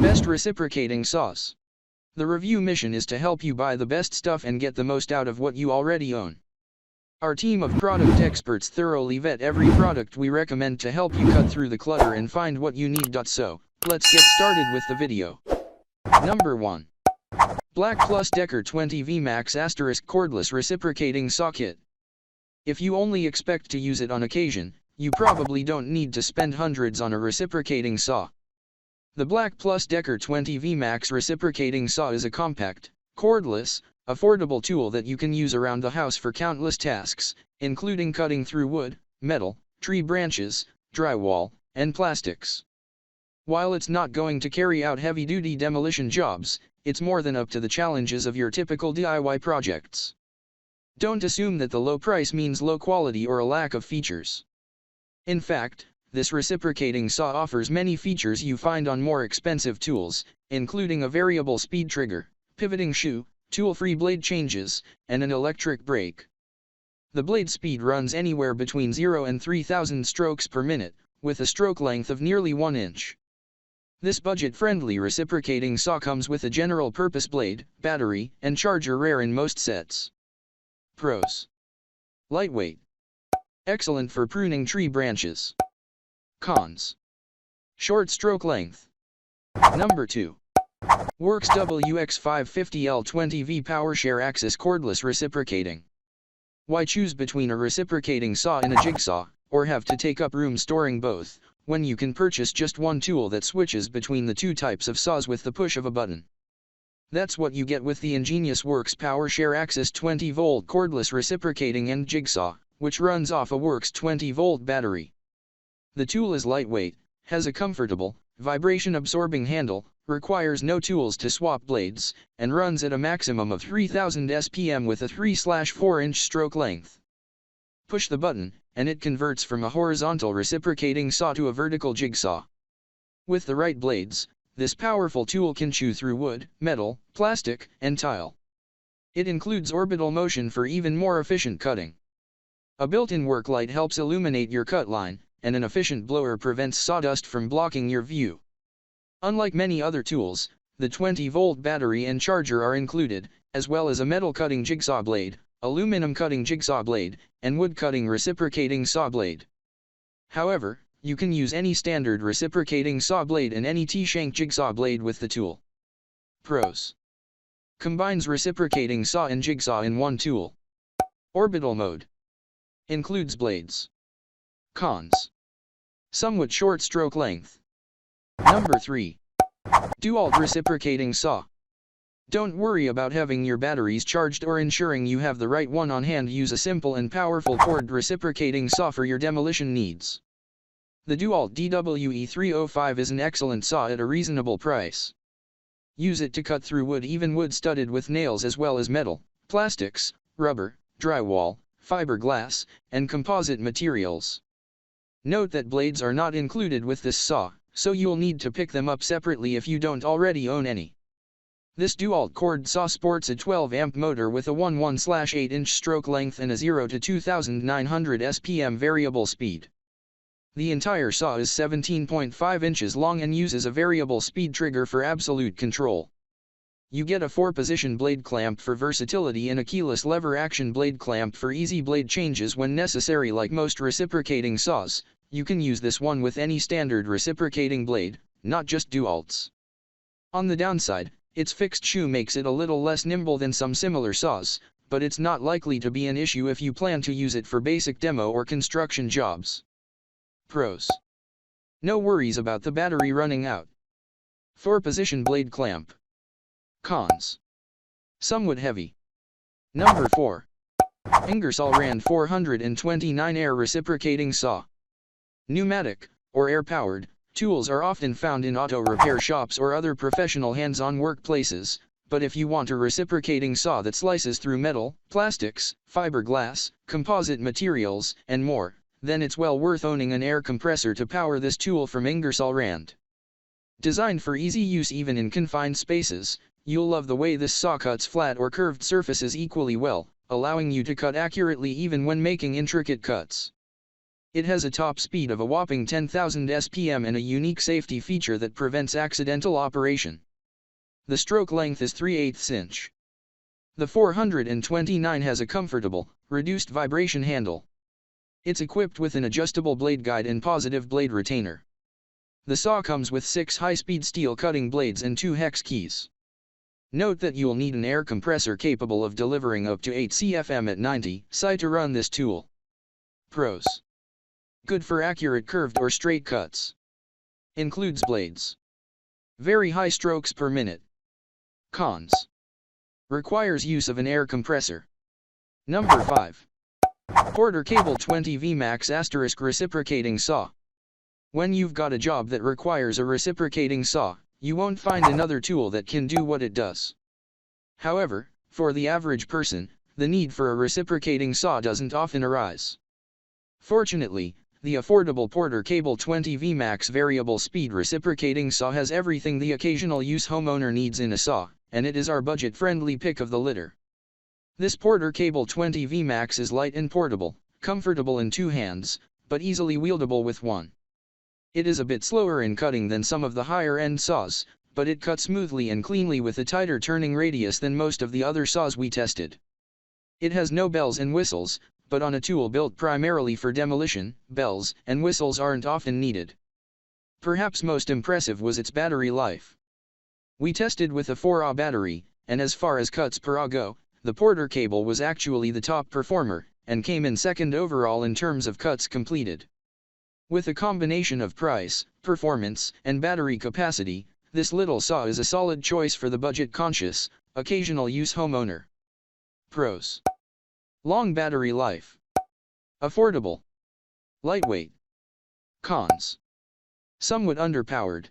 Best reciprocating saws. The review mission is to help you buy the best stuff and get the most out of what you already own. Our team of product experts thoroughly vet every product we recommend to help you cut through the clutter and find what you need. So, let's get started with the video. Number 1. BLACK+DECKER 20V MAX Cordless Reciprocating Saw Kit. If you only expect to use it on occasion, you probably don't need to spend hundreds on a reciprocating saw. The BLACK+DECKER 20V MAX Reciprocating Saw is a compact, cordless, affordable tool that you can use around the house for countless tasks, including cutting through wood, metal, tree branches, drywall, and plastics. While it's not going to carry out heavy-duty demolition jobs, it's more than up to the challenges of your typical DIY projects. Don't assume that the low price means low quality or a lack of features. In fact, this reciprocating saw offers many features you find on more expensive tools, including a variable speed trigger, pivoting shoe, tool-free blade changes, and an electric brake. The blade speed runs anywhere between 0 and 3,000 strokes per minute, with a stroke length of nearly 1 inch. This budget-friendly reciprocating saw comes with a general-purpose blade, battery, and charger, rare in most sets. Pros: lightweight, excellent for pruning tree branches. Cons: short stroke length. Number 2. WORX WX 550L 20V PowerShare Axis Cordless Reciprocating. Why choose between a reciprocating saw and a jigsaw, or have to take up room storing both, when you can purchase just one tool that switches between the two types of saws with the push of a button? That's what you get with the ingenious WORX PowerShare Axis 20V Cordless Reciprocating End Jigsaw, which runs off a WORX 20V battery. The tool is lightweight, has a comfortable, vibration-absorbing handle, requires no tools to swap blades, and runs at a maximum of 3000 SPM with a 3/4 inch stroke length. Push the button, and it converts from a horizontal reciprocating saw to a vertical jigsaw. With the right blades, this powerful tool can chew through wood, metal, plastic, and tile. It includes orbital motion for even more efficient cutting. A built-in work light helps illuminate your cut line, and an efficient blower prevents sawdust from blocking your view. Unlike many other tools, the 20V battery and charger are included, as well as a metal cutting jigsaw blade, aluminum cutting jigsaw blade, and wood cutting reciprocating saw blade. However, you can use any standard reciprocating saw blade and any T-shank jigsaw blade with the tool. Pros: combines reciprocating saw and jigsaw in one tool. Orbital mode. Includes blades. Cons: somewhat short stroke length. Number 3. DEWALT Reciprocating Saw. Don't worry about having your batteries charged or ensuring you have the right one on hand. Use a simple and powerful cord reciprocating saw for your demolition needs. The DEWALT DWE305 is an excellent saw at a reasonable price. Use it to cut through wood, even wood studded with nails, as well as metal, plastics, rubber, drywall, fiberglass, and composite materials. Note that blades are not included with this saw, so you'll need to pick them up separately if you don't already own any. This DEWALT cord saw sports a 12-amp motor with a 1/8 inch stroke length and a 0 to 2900 SPM variable speed. The entire saw is 17.5 inches long and uses a variable speed trigger for absolute control. You get a 4-position blade clamp for versatility and a keyless lever action blade clamp for easy blade changes when necessary. Like most reciprocating saws, you can use this one with any standard reciprocating blade, not just DEWALT's. On the downside, its fixed shoe makes it a little less nimble than some similar saws, but it's not likely to be an issue if you plan to use it for basic demo or construction jobs. Pros: no worries about the battery running out. 4-position blade clamp. Cons: somewhat heavy. Number 4. Ingersoll RAND 429 Air Reciprocating Saw. Pneumatic, or air-powered, tools are often found in auto repair shops or other professional hands-on workplaces, but if you want a reciprocating saw that slices through metal, plastics, fiberglass, composite materials, and more, then it's well worth owning an air compressor to power this tool from Ingersoll RAND. Designed for easy use even in confined spaces, you'll love the way this saw cuts flat or curved surfaces equally well, allowing you to cut accurately even when making intricate cuts. It has a top speed of a whopping 10,000 SPM and a unique safety feature that prevents accidental operation. The stroke length is 3/8 inch. The 429 has a comfortable, reduced vibration handle. It's equipped with an adjustable blade guide and positive blade retainer. The saw comes with 6 high-speed steel cutting blades and 2 hex keys. Note that you'll need an air compressor capable of delivering up to 8 CFM at 90 psi to run this tool. Pros: good for accurate curved or straight cuts. Includes blades. Very high strokes per minute. Cons: requires use of an air compressor. Number 5. Porter Cable 20V MAX Reciprocating Saw. When you've got a job that requires a reciprocating saw, you won't find another tool that can do what it does. However, for the average person, the need for a reciprocating saw doesn't often arise. Fortunately, the affordable Porter Cable 20V MAX Variable Speed Reciprocating Saw has everything the occasional use homeowner needs in a saw, and it is our budget-friendly pick of the litter. This Porter Cable 20V MAX is light and portable, comfortable in 2 hands, but easily wieldable with 1. It is a bit slower in cutting than some of the higher-end saws, but it cuts smoothly and cleanly with a tighter turning radius than most of the other saws we tested. It has no bells and whistles, but on a tool built primarily for demolition, bells and whistles aren't often needed. Perhaps most impressive was its battery life. We tested with a 4Ah battery, and as far as cuts per Ah go, the Porter Cable was actually the top performer, and came in second overall in terms of cuts completed. With a combination of price, performance, and battery capacity, this little saw is a solid choice for the budget-conscious, occasional-use homeowner. Pros: long battery life. Affordable. Lightweight. Cons: somewhat underpowered.